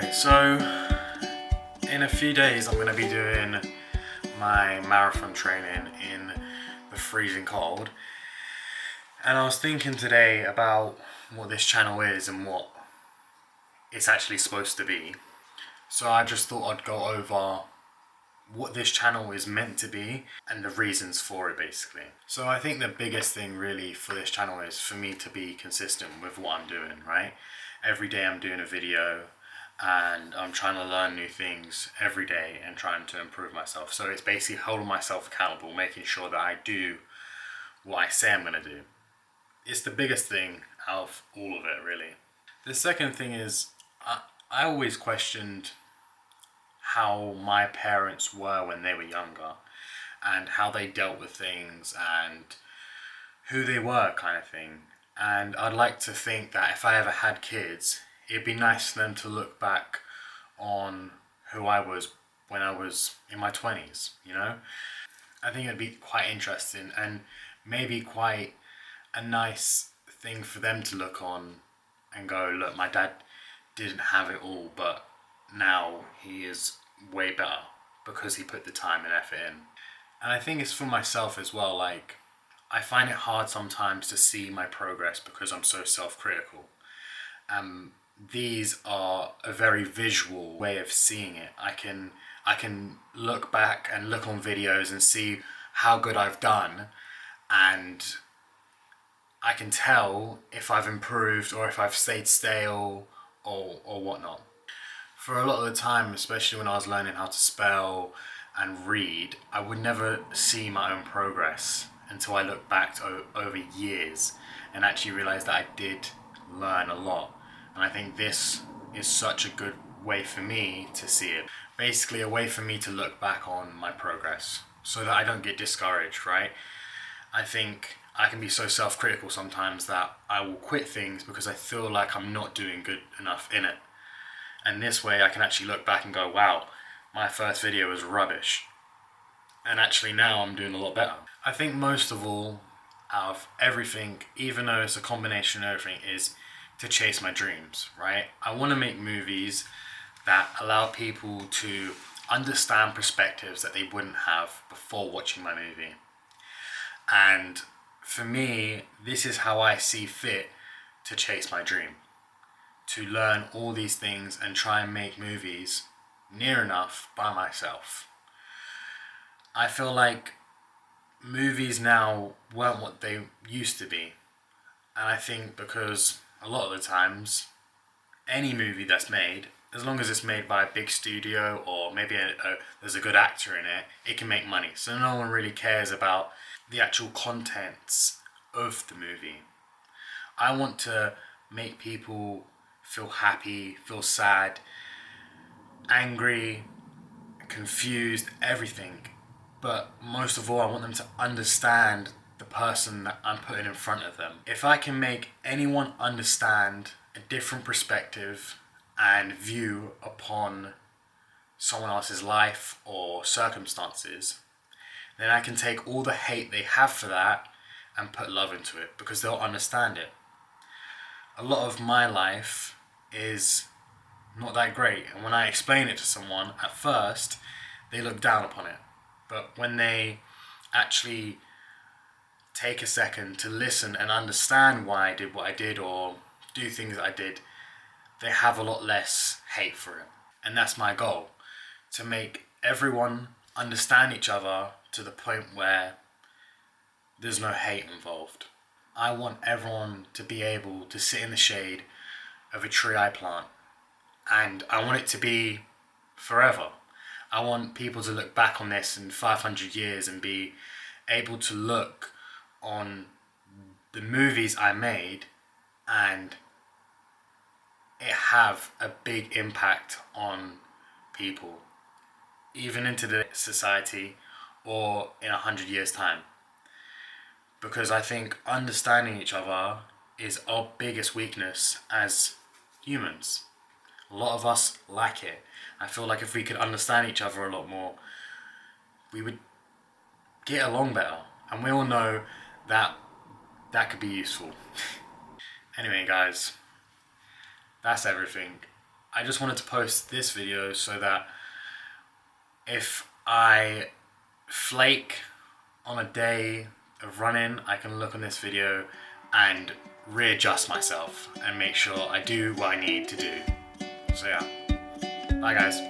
Okay, so in a few days I'm going to be doing my marathon training in the freezing cold, and I was thinking today about what this channel is and what it's actually supposed to be. So I just thought I'd go over what this channel is meant to be and the reasons for it, basically. So I think the biggest thing really for this channel is for me to be consistent with what I'm doing, right? Every day I'm doing a video and I'm trying to learn new things every day and trying to improve myself. So it's basically holding myself accountable, making sure that I do what I say I'm going to do. It's the biggest thing out of all of it, really. The second thing is I always questioned how my parents were when they were younger and how they dealt with things and who they were, kind of thing. And I'd like to think that if I ever had kids, it'd be nice for them to look back on who I was when I was in my 20s, you know? I think it'd be quite interesting and maybe quite a nice thing for them to look on and go, look, my dad didn't have it all, but now he is way better because he put the time and effort in. And I think it's for myself as well, like, I find it hard sometimes to see my progress because I'm so self-critical. These are a very visual way of seeing it. I can look back and look on videos and see how good I've done, and I can tell if I've improved or if I've stayed stale or whatnot. For a lot of the time, especially when I was learning how to spell and read, I would never see my own progress until I looked back over years and actually realised that I did learn a lot. And I think this is such a good way for me to see it. Basically a way for me to look back on my progress so that I don't get discouraged, right? I think I can be so self-critical sometimes that I will quit things because I feel like I'm not doing good enough in it. And this way I can actually look back and go, wow, my first video was rubbish. And actually now I'm doing a lot better. I think most of all, out of everything, even though it's a combination of everything, is to chase my dreams, right? I want to make movies that allow people to understand perspectives that they wouldn't have before watching my movie. And for me, this is how I see fit to chase my dream. To learn all these things and try and make movies near enough by myself. I feel like movies now weren't what they used to be. And I think because a lot of the times, any movie that's made, as long as it's made by a big studio or maybe there's a good actor in it, it can make money. So no one really cares about the actual contents of the movie. I want to make people feel happy, feel sad, angry, confused, everything. But most of all, I want them to understand the person that I'm putting in front of them. If I can make anyone understand a different perspective and view upon someone else's life or circumstances, then I can take all the hate they have for that and put love into it because they'll understand it. A lot of my life is not that great, and when I explain it to someone, at first they look down upon it. But when they actually take a second to listen and understand why I did what I did or do things that I did, they have a lot less hate for it. And that's my goal, to make everyone understand each other to the point where there's no hate involved. I want everyone to be able to sit in the shade of a tree I plant, and I want it to be forever. I want people to look back on this in 500 years and be able to look on the movies I made and it have a big impact on people, even into the society or in 100 years' time. Because I think understanding each other is our biggest weakness as humans. A lot of us lack it. I feel like if we could understand each other a lot more, we would get along better. And we all know that that could be useful. Anyway, guys, that's everything. I just wanted to post this video so that if I flake on a day of running, I can look on this video and readjust myself and make sure I do what I need to do. So yeah, bye guys.